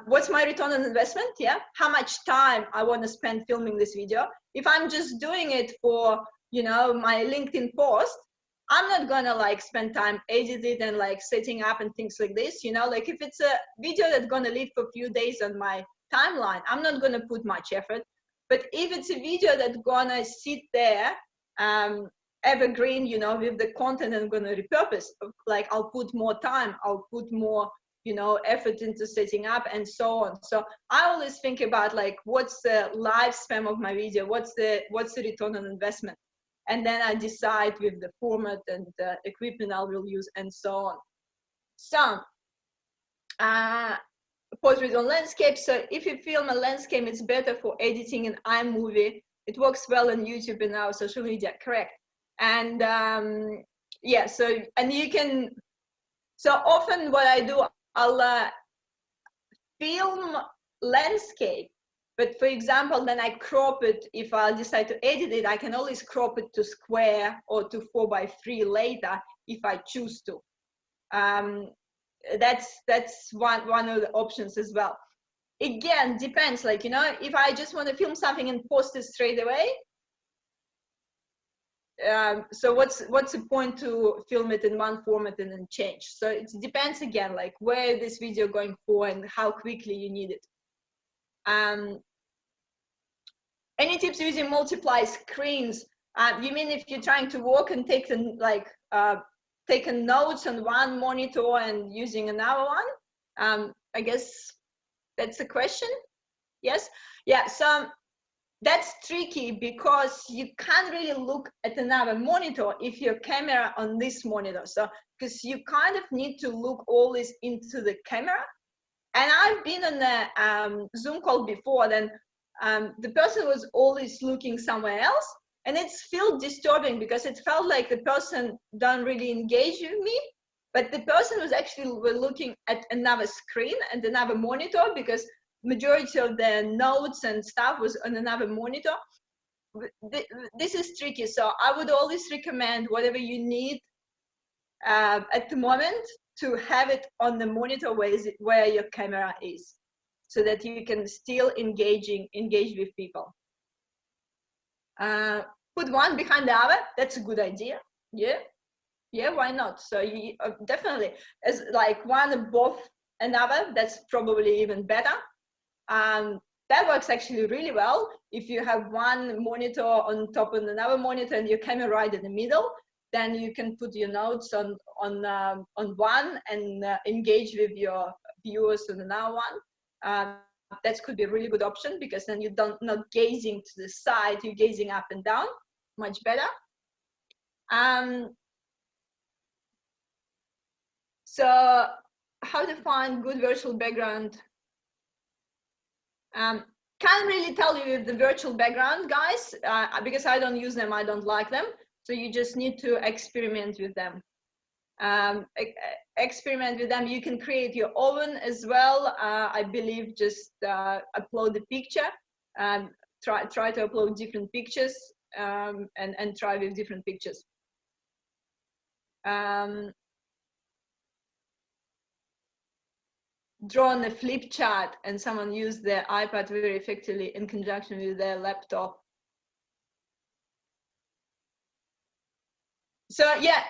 what's my return on investment, yeah? How much time I want to spend filming this video. If I'm just doing it for, you know, my LinkedIn post, I'm not gonna like spend time edit it and like setting up and things like this, you know, like if it's a video that's gonna live for a few days on my timeline, I'm not gonna put much effort. But if it's a video that's gonna sit there, evergreen, you know, with the content I'm gonna repurpose, like I'll put more time, I'll put more, you know, effort into setting up and so on. So I always think about like, what's the lifespan of my video? What's the return on investment? And then I decide with the format and the equipment I will use and so on. So, portrait on landscape. So if you film a landscape, it's better for editing an iMovie. It works well on YouTube and our social media, correct? And yeah, so, and you can, so often what I do, I'll film landscape, but for example, then I crop it. If I decide to edit it, I can always crop it to square or to 4:3 later if I choose to. That's one of the options as well. Again, depends, like, you know, if I just want to film something and post it straight away, so what's the point to film it in one format and then change? So it depends again, like where this video going for and how quickly you need it. Any tips using multiply screens? You mean if you're trying to work and take notes on one monitor and using another one? I guess that's the question. Yes. Yeah. So that's tricky because you can't really look at another monitor if your camera on this monitor. So because you kind of need to look always into the camera. And I've been on a Zoom call before, then the person was always looking somewhere else, and it's felt disturbing because it felt like the person don't really engage with me, but the person was actually looking at another screen and another monitor because majority of the notes and stuff was on another monitor. This is tricky, so I would always recommend whatever you need at the moment to have it on the monitor where your camera is, so that you can still engage with people. Put one behind the other, that's a good idea. Yeah, why not? So you definitely, as like one above another, that's probably even better. That works actually really well if you have one monitor on top of another monitor and your camera right in the middle. Then you can put your notes on one and engage with your viewers on another one. That could be a really good option because then you're not gazing to the side, you're gazing up and down, much better. So how to find good virtual background? Can't really tell you with the virtual background, guys, because I don't use them, I don't like them. So you just need to experiment with them. Experiment with them. You can create your own as well. I believe just upload the picture. Try to upload different pictures and try with different pictures. Drawn a flip chart and someone used their iPad very effectively in conjunction with their laptop. So yeah,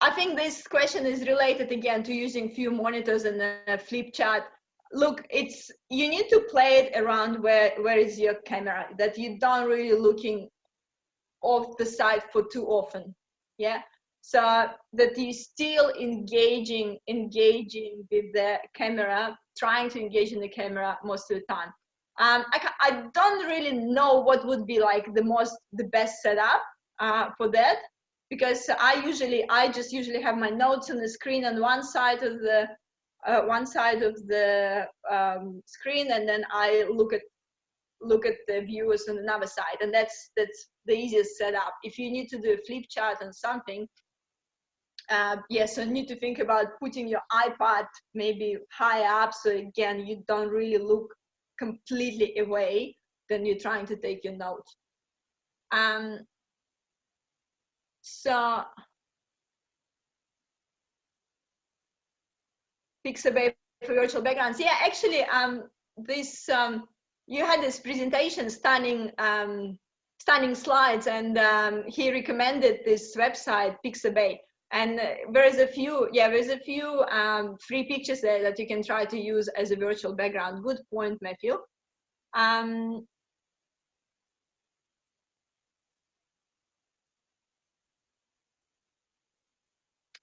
I think this question is related again to using few monitors and a flip chart. Look, you need to play it around where is your camera, that you don't really looking off the side for too often. Yeah. so that you still engaging with the camera, trying to engage in the camera most of the time. I don't really know what would be like the best setup for that, because I just usually have my notes on the screen on one side of the screen, and then I look at the viewers on another side, and that's the easiest setup. If you need to do a flip chart on something, yes, so you need to think about putting your iPad maybe high up, so again you don't really look completely away when you're trying to take your note. So Pixabay for virtual backgrounds. Yeah, actually, this you had this presentation, stunning slides, and he recommended this website Pixabay, and there's a few free pictures there that you can try to use as a virtual background. Good point, Matthew.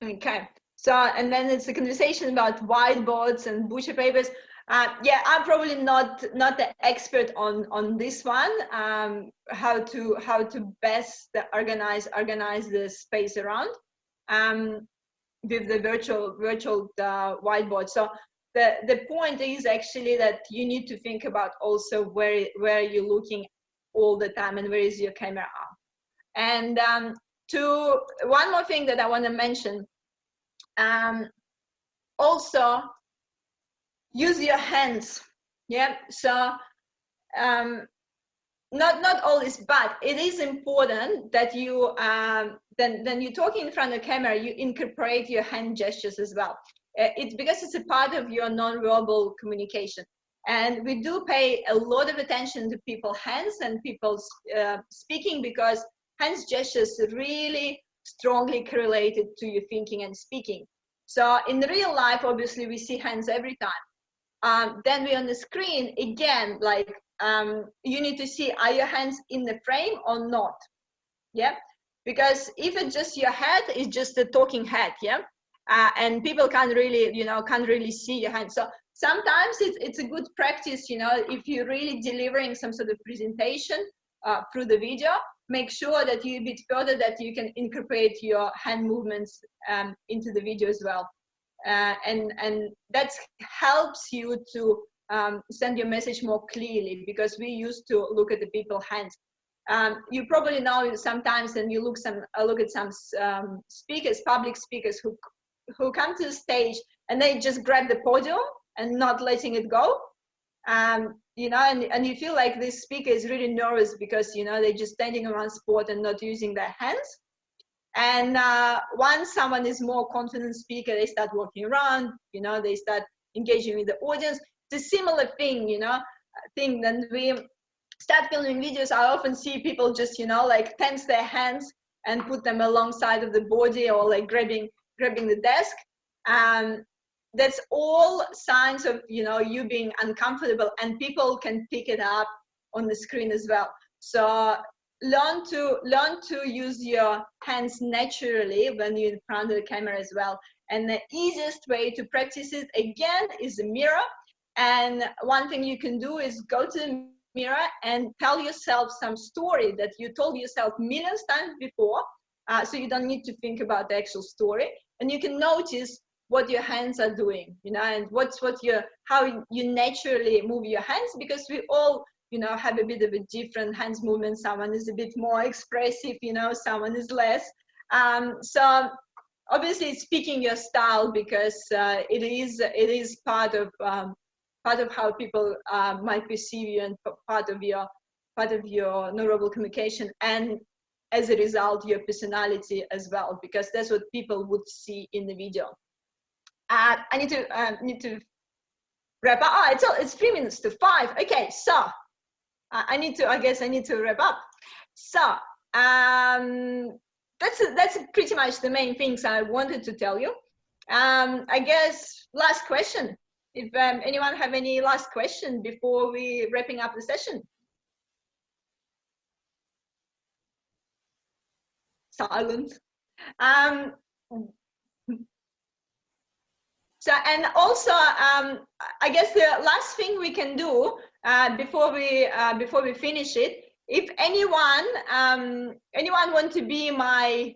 Okay, so and then it's a conversation about whiteboards and butcher papers. Yeah, I'm probably not the expert on this one. How to best organize the space around with the virtual whiteboard. So the point is actually that you need to think about also where you're looking all the time and where is your camera up. And one more thing that I want to mention. Also use your hands. Yeah, so not always, but it is important that you then you're talking in front of the camera, you incorporate your hand gestures as well. It's because it's a part of your non-verbal communication, and we do pay a lot of attention to people's hands and people's speaking, because hands gestures really strongly correlated to your thinking and speaking. So in real life, obviously, we see hands every time. Then we on the screen, again, like you need to see, are your hands in the frame or not? Yeah, because if it's just your head, it's just a talking head, yeah? And people can't really see your hands. So sometimes it's a good practice, if you're really delivering some sort of presentation through the video, make sure that you're a bit further, that you can incorporate your hand movements into the video as well. And that helps you to send your message more clearly, because we used to look at the people's hands. You probably know sometimes, and you look at some speakers, public speakers who come to the stage and they just grab the podium and not letting it go. And you feel like this speaker is really nervous because they're just standing on one spot and not using their hands. And once someone is more confident speaker, they start walking around, they start engaging with the audience. It's a similar thing, Then we start filming videos, I often see people just, like tense their hands and put them alongside of the body, or like grabbing the desk. That's all signs of, you being uncomfortable, and people can pick it up on the screen as well. So learn to use your hands naturally when you're in front of the camera as well. And the easiest way to practice it, again, is a mirror. And one thing you can do is go to the mirror and tell yourself some story that you told yourself millions times before, so you don't need to think about the actual story. And you can notice what your hands are doing, and how you naturally move your hands, because we all have a bit of a different hands movement. Someone is a bit more expressive, someone is less. So obviously it's picking your style, because it is part of how people might perceive you, and part of your nonverbal communication, and as a result your personality as well, because that's what people would see in the video. I need to wrap up. It's 3 minutes to 5. Okay, so I guess I need to wrap up. So that's pretty much the main things I wanted to tell you. I guess last question. If anyone have any last question before we wrapping up the session. Silence. So, and also, I guess the last thing we can do before we finish it, if anyone want to be my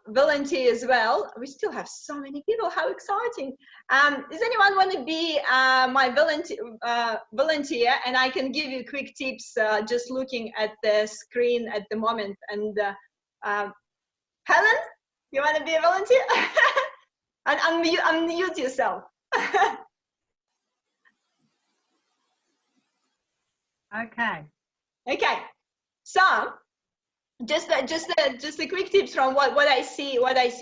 volunteer as well, we still have so many people. How exciting! Does anyone want to be my volunteer? And I can give you quick tips just looking at the screen at the moment. And Helen, you want to be a volunteer? And unmute yourself. Okay. Okay. So just a quick tips from what I see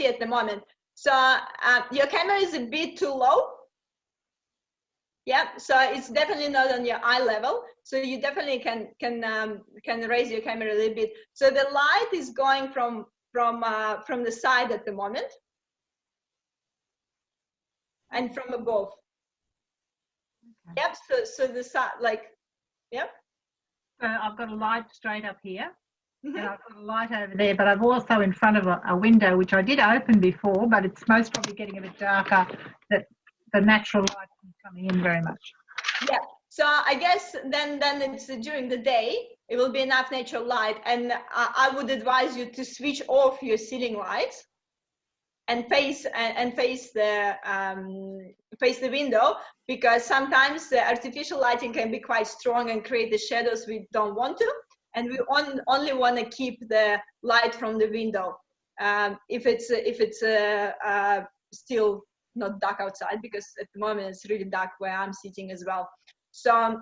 at the moment. So your camera is a bit too low. Yeah. So it's definitely not on your eye level. So you definitely can raise your camera a little bit. So the light is going from the side at the moment. And from above. Okay. Yep. So the side, like, yep. So I've got a light straight up here, and I've got a light over there. But I've also in front of a window, which I did open before, but it's most probably getting a bit darker. That the natural light isn't coming in very much. Yeah. So I guess then it's during the day. It will be enough natural light, and I would advise you to switch off your ceiling lights. And face the window, because sometimes the artificial lighting can be quite strong and create the shadows we don't want to, and we only want to keep the light from the window if it's still not dark outside, because at the moment it's really dark where I'm sitting as well. So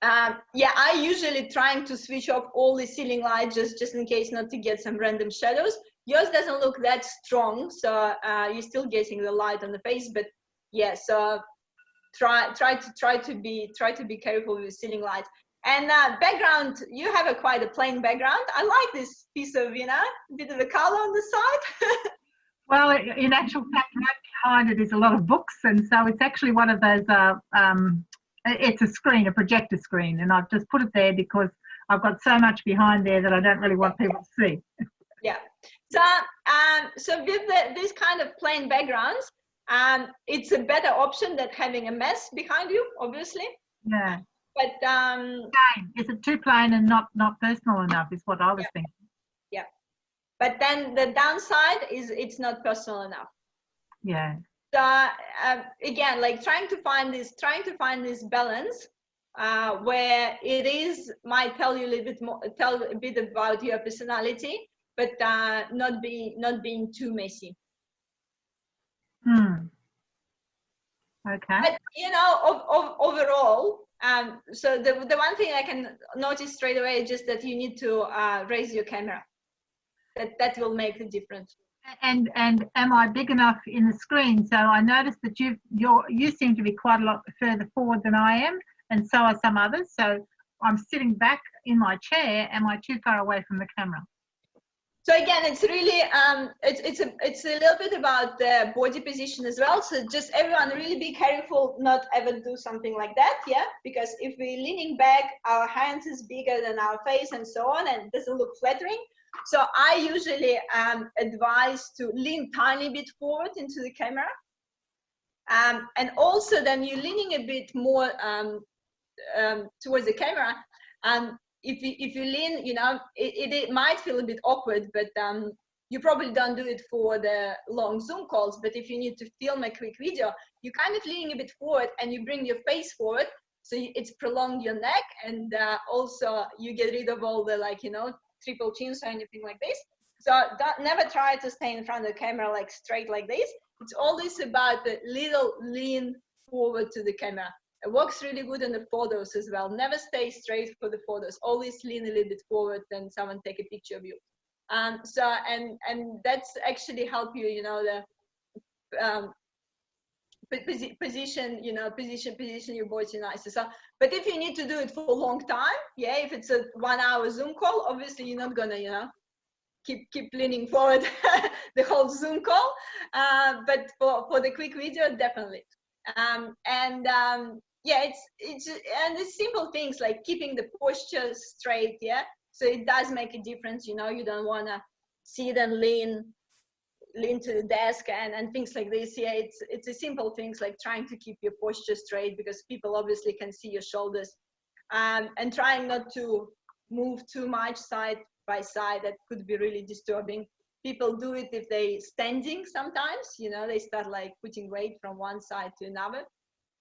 yeah, I usually trying to switch off all the ceiling lights just in case not to get some random shadows. Yours doesn't look that strong, so you're still getting the light on the face. But yeah, so try to be careful with ceiling lights. And background, you have quite a plain background. I like this piece of, a bit of a color on the side. Well, in actual fact, right behind it is a lot of books, and so it's actually one of those. It's a screen, a projector screen, and I've just put it there because I've got so much behind there that I don't really want people to see. Yeah. So with these kind of plain backgrounds, it's a better option than having a mess behind you, obviously. Yeah. But is it too plain and not personal enough? Is what I was thinking. Yeah. But then the downside is it's not personal enough. Yeah. So again, like trying to find this balance where it might tell you a little bit more, tell a bit about your personality, but not being too messy. Okay. But overall, so the one thing I can notice straight away is just that you need to raise your camera. That will make the difference. And am I big enough in the screen? So I noticed that you seem to be quite a lot further forward than I am, and so are some others. So I'm sitting back in my chair. Am I too far away from the camera? So again, it's really it's a little bit about the body position as well. So just everyone really be careful not ever do something like that, yeah? Because if we're leaning back, our hands is bigger than our face and so on, and it doesn't look flattering. So I usually advise to lean tiny bit forward into the camera. And also then you're leaning a bit more towards the camera. If you lean, it might feel a bit awkward, but you probably don't do it for the long Zoom calls. But if you need to film a quick video, you kind of leaning a bit forward and you bring your face forward. So it's prolonged your neck, and also you get rid of all the triple chins or anything like this. So never try to stay in front of the camera like straight like this. It's always about the little lean forward to the camera. It works really good in the photos as well. Never stay straight for the photos. Always lean a little bit forward when someone take a picture of you. So that's actually help you, the position your body nicer. So, but if you need to do it for a long time, yeah, if it's a 1 hour Zoom call, obviously you're not gonna, keep leaning forward the whole Zoom call. But for the quick video, definitely. Yeah, it's simple things like keeping the posture straight, yeah. So it does make a difference, you don't wanna sit and lean to the desk and things like this. Yeah, it's a simple things like trying to keep your posture straight, because people obviously can see your shoulders, and trying not to move too much side by side. That could be really disturbing. People do it if they standing sometimes, you know, they start like putting weight from one side to another.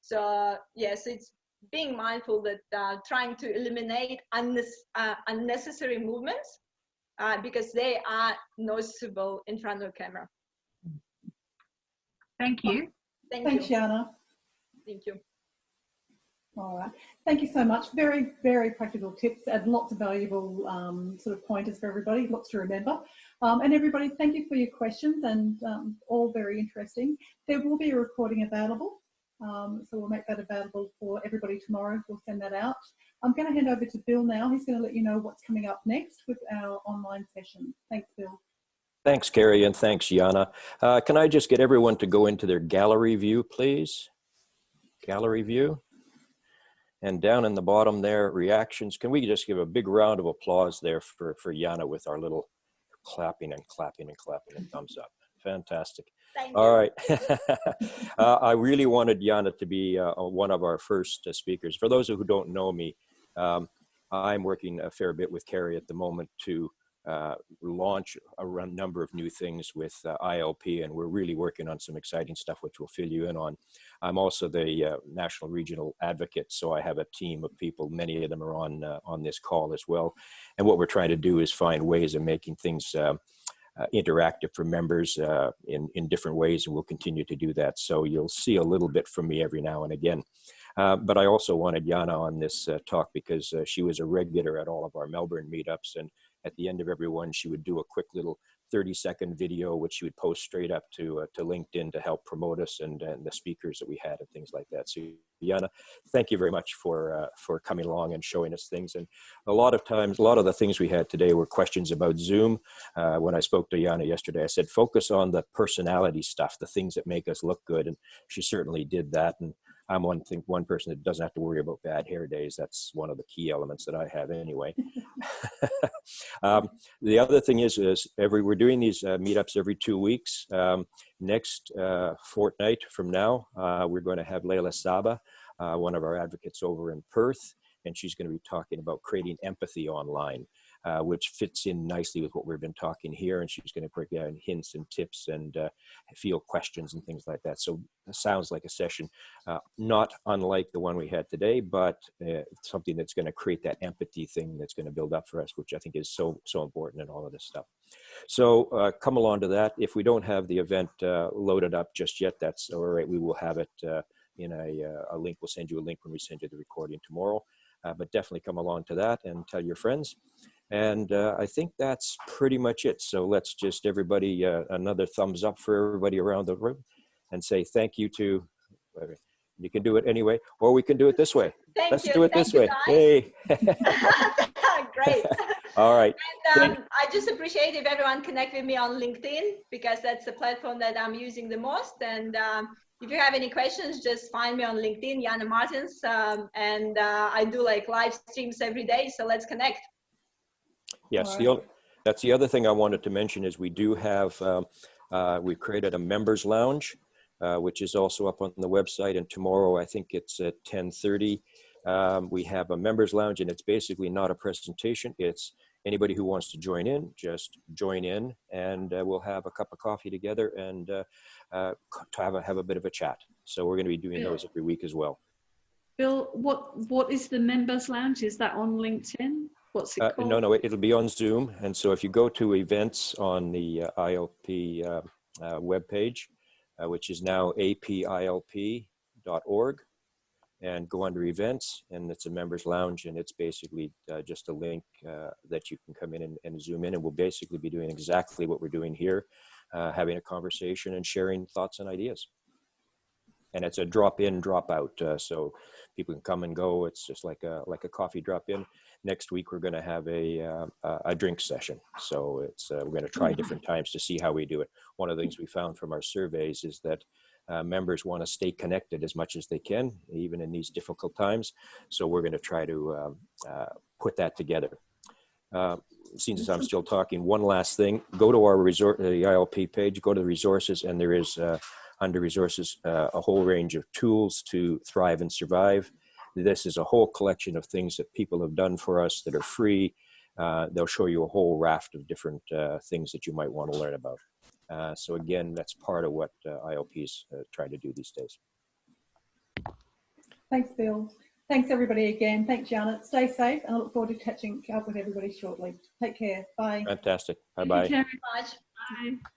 So yes, it's being mindful that trying to eliminate unnecessary movements, because they are noticeable in front of camera. Thank you. Thanks, Yana. Thank you. All right. Thank you so much. Very, very practical tips and lots of valuable sort of pointers for everybody, lots to remember. And everybody, thank you for your questions, and all very interesting. There will be a recording available. So we'll make that available for everybody tomorrow. We'll send that out. I'm going to hand over to Bill now. He's going to let you know what's coming up next with our online session. Thanks, Bill. Thanks, Gary, and thanks, Yana. Can I just get everyone to go into their gallery view, please? Gallery view. And down in the bottom there, reactions. Can we just give a big round of applause there for Yana with our little clapping and clapping and clapping and thumbs up. Fantastic. All right. I really wanted Yana to be one of our first speakers. For those who don't know me, I'm working a fair bit with Carrie at the moment to launch a number of new things with ILP, and we're really working on some exciting stuff which we'll fill you in on. I'm also the national regional advocate, so I have a team of people. Many of them are on this call as well, and what we're trying to do is find ways of making things interactive for members in different ways, and we'll continue to do that. So you'll see a little bit from me every now and again. But I also wanted Yana on this talk because she was a regular at all of our Melbourne meetups, and at the end of every one, she would do a quick little 30-second video, which she would post straight up to LinkedIn to help promote us and the speakers that we had and things like that. So Yana, thank you very much for coming along and showing us things. And a lot of times, a lot of the things we had today were questions about Zoom. When I spoke to Yana yesterday, I said, focus on the personality stuff, the things that make us look good. And she certainly did that. And I'm one person that doesn't have to worry about bad hair days. That's one of the key elements that I have anyway. The other thing is we're doing these meetups every 2 weeks. Next fortnight from now, we're going to have Leila Saba, one of our advocates over in Perth, and she's going to be talking about creating empathy online, which fits in nicely with what we've been talking here. And she's going to break down hints and tips and field questions and things like that. So it sounds like a session, not unlike the one we had today, but something that's going to create that empathy thing that's going to build up for us, which I think is so important in all of this stuff. So come along to that. If we don't have the event loaded up just yet, that's all right. We will have it in a link. We'll send you a link when we send you the recording tomorrow. But definitely come along to that and tell your friends. And I think that's pretty much it. So let's just everybody, another thumbs up for everybody around the room and say thank you to, you can do it anyway, or we can do it this way. Let's do it this way. Hey. Great. All right. And I just appreciate if everyone connect with me on LinkedIn, because that's the platform that I'm using the most. And if you have any questions, just find me on LinkedIn, Yana Martens. And I do like live streams every day. So let's connect. Yes, that's the other thing I wanted to mention is we do have, we've created a members lounge, which is also up on the website. And tomorrow, I think it's at 10:30. We have a members lounge, and it's basically not a presentation. It's anybody who wants to join in, just join in, and we'll have a cup of coffee together and have a bit of a chat. So we're going to be doing those every week as well. Bill, what is the members lounge? Is that on LinkedIn? What's it called? No, it'll be on Zoom. And so if you go to events on the ILP webpage, which is now apilp.org, and go under events, and it's a members lounge, and it's basically just a link that you can come in and zoom in, and we'll basically be doing exactly what we're doing here, having a conversation and sharing thoughts and ideas. And it's a drop in, drop out, so people can come and go. It's just like a coffee drop in. Next week we're going to have a drink session, so it's we're going to try different times to see how we do it. One of the things we found from our surveys is that members want to stay connected as much as they can, even in these difficult times. So we're going to try to put that together. Since I'm still talking, one last thing, go to our the ILP page, go to the resources, and there is under resources a whole range of tools to thrive and survive. This is a whole collection of things that people have done for us that are free. They'll show you a whole raft of different things that you might want to learn about. So again, that's part of what ILPs try to do these days. Thanks, Bill. Thanks, everybody, again. Thanks, Yana. Stay safe, and I look forward to catching up with everybody shortly. Take care. Bye. Fantastic. Bye-bye. Thank you very much. Bye.